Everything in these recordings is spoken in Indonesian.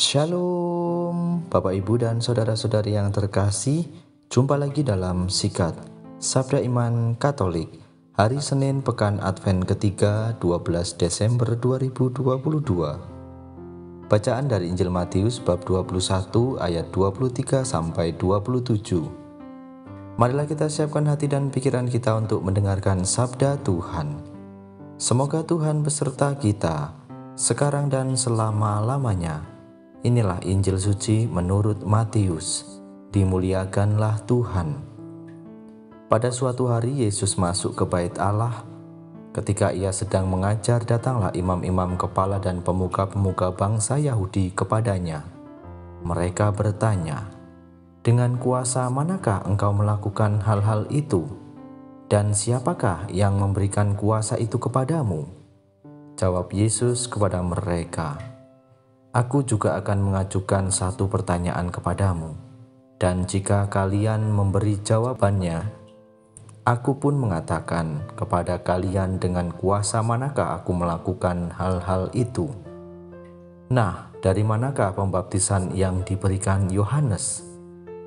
Shalom, Bapak Ibu dan saudara-saudari yang terkasih. Jumpa lagi dalam Sikat Sabda Iman Katolik, hari Senin Pekan Advent ketiga 12 Desember 2022. Bacaan dari Injil Matius bab 21 ayat 23 sampai 27. Marilah kita siapkan hati dan pikiran kita untuk mendengarkan sabda Tuhan. Semoga Tuhan beserta kita sekarang dan selama-lamanya. Inilah Injil suci menurut Matius. Dimuliakanlah Tuhan. Pada suatu hari Yesus masuk ke bait Allah. Ketika ia sedang mengajar, datanglah imam-imam kepala dan pemuka-pemuka bangsa Yahudi kepadanya. Mereka bertanya, "Dengan kuasa manakah engkau melakukan hal-hal itu? Dan siapakah yang memberikan kuasa itu kepadamu?" Jawab Yesus kepada mereka, "Aku juga akan mengajukan satu pertanyaan kepadamu, dan jika kalian memberi jawabannya, aku pun mengatakan kepada kalian dengan kuasa manakah aku melakukan hal-hal itu. Nah, dari manakah pembaptisan yang diberikan Yohanes?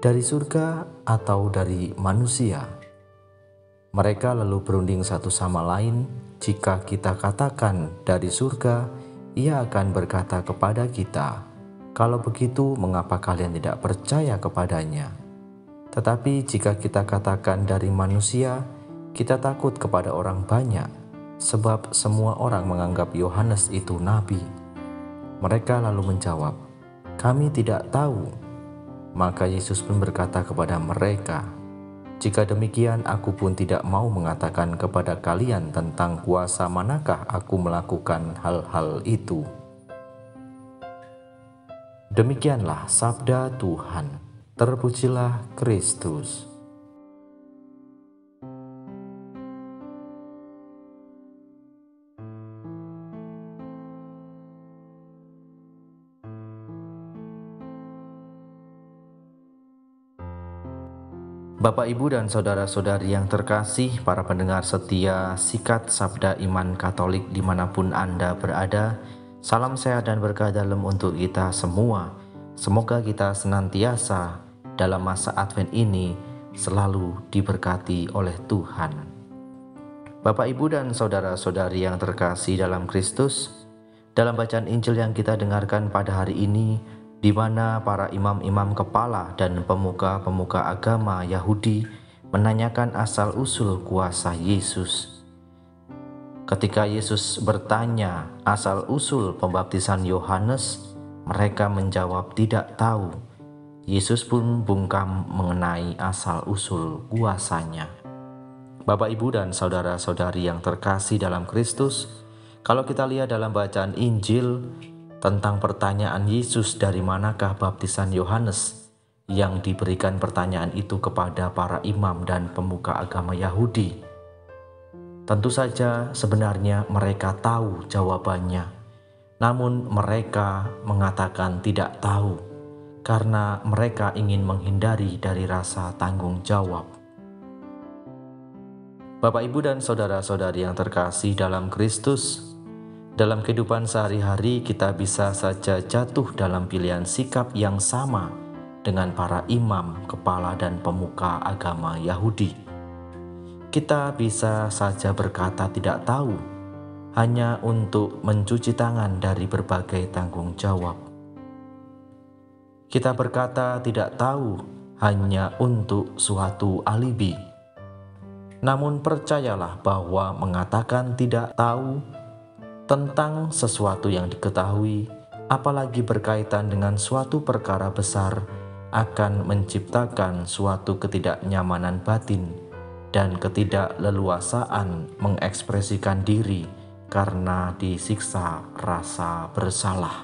Dari surga atau dari manusia?" Mereka lalu berunding satu sama lain, "Jika kita katakan dari surga, ia akan berkata kepada kita, 'Kalau begitu, mengapa kalian tidak percaya kepadanya?' Tetapi jika kita katakan dari manusia, kita takut kepada orang banyak, sebab semua orang menganggap Yohanes itu nabi." Mereka lalu menjawab, "Kami tidak tahu." Maka Yesus pun berkata kepada mereka, "Jika demikian, aku pun tidak mau mengatakan kepada kalian tentang kuasa manakah aku melakukan hal-hal itu." Demikianlah sabda Tuhan. Terpujilah Kristus. Bapak, Ibu, dan saudara-saudari yang terkasih, para pendengar setia Sikat Sabda Iman Katolik dimanapun Anda berada, salam sehat dan berkah dalam untuk kita semua. Semoga kita senantiasa dalam masa Advent ini selalu diberkati oleh Tuhan. Bapak, Ibu, dan saudara-saudari yang terkasih dalam Kristus, dalam bacaan Injil yang kita dengarkan pada hari ini, di mana para imam-imam kepala dan pemuka-pemuka agama Yahudi menanyakan asal-usul kuasa Yesus. Ketika Yesus bertanya asal-usul pembaptisan Yohanes, mereka menjawab tidak tahu. Yesus pun bungkam mengenai asal-usul kuasanya. Bapak, Ibu, dan saudara-saudari yang terkasih dalam Kristus, kalau kita lihat dalam bacaan Injil tentang pertanyaan Yesus dari manakah baptisan Yohanes, yang diberikan pertanyaan itu kepada para imam dan pemuka agama Yahudi. Tentu saja sebenarnya mereka tahu jawabannya, namun mereka mengatakan tidak tahu karena mereka ingin menghindari dari rasa tanggung jawab. Bapak, Ibu, dan saudara-saudari yang terkasih dalam Kristus, dalam kehidupan sehari-hari kita bisa saja jatuh dalam pilihan sikap yang sama dengan para imam, kepala, dan pemuka agama Yahudi. Kita bisa saja berkata tidak tahu hanya untuk mencuci tangan dari berbagai tanggung jawab. Kita berkata tidak tahu hanya untuk suatu alibi. Namun percayalah bahwa mengatakan tidak tahu tentang sesuatu yang diketahui, apalagi berkaitan dengan suatu perkara besar, akan menciptakan suatu ketidaknyamanan batin dan ketidakleluasaan mengekspresikan diri karena disiksa rasa bersalah.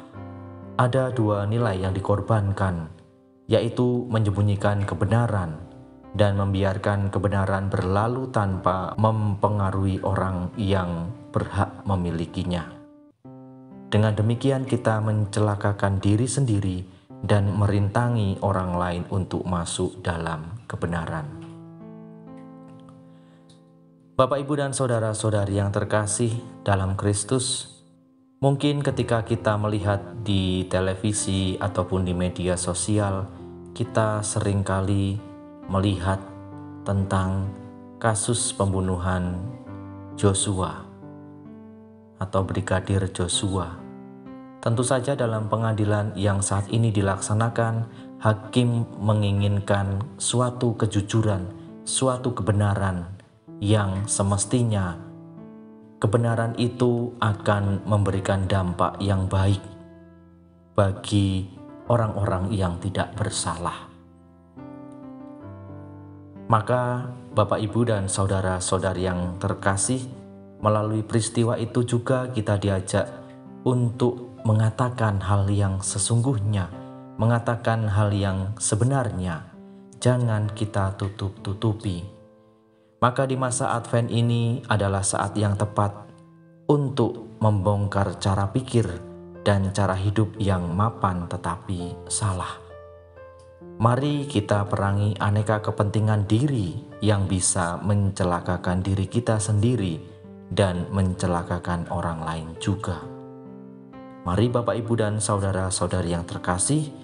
Ada dua nilai yang dikorbankan, yaitu menyembunyikan kebenaran dan membiarkan kebenaran berlalu tanpa mempengaruhi orang yang berhak memilikinya. Dengan demikian kita mencelakakan diri sendiri dan merintangi orang lain untuk masuk dalam kebenaran. Bapak, Ibu, dan saudara-saudari yang terkasih dalam Kristus, Mungkin ketika kita melihat di televisi ataupun di media sosial, kita seringkali melihat tentang kasus pembunuhan Joshua atau Brigadir Joshua. Tentu saja dalam pengadilan yang saat ini dilaksanakan, hakim menginginkan suatu kejujuran, suatu kebenaran yang semestinya kebenaran itu akan memberikan dampak yang baik bagi orang-orang yang tidak bersalah. Maka Bapak, Ibu, dan saudara-saudari yang terkasih, melalui peristiwa itu juga kita diajak untuk mengatakan hal yang sesungguhnya, mengatakan hal yang sebenarnya. Jangan kita tutup-tutupi. Maka di masa Advent ini adalah saat yang tepat untuk membongkar cara pikir dan cara hidup yang mapan tetapi salah. Mari kita perangi aneka kepentingan diri yang bisa mencelakakan diri kita sendiri dan mencelakakan orang lain juga. Mari Bapak, Ibu, dan saudara-saudari yang terkasih,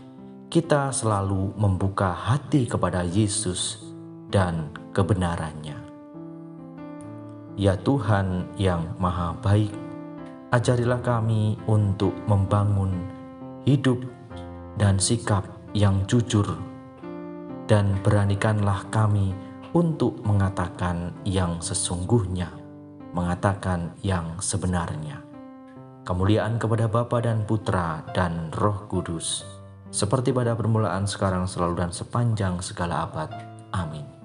kita selalu membuka hati kepada Yesus dan kebenarannya. Ya Tuhan yang Maha Baik, ajarilah kami untuk membangun hidup dan sikap yang jujur, dan beranikanlah kami untuk mengatakan yang sesungguhnya, mengatakan yang sebenarnya. Kemuliaan kepada Bapa dan Putra dan Roh Kudus, seperti pada permulaan, sekarang, selalu, dan sepanjang segala abad. Amin.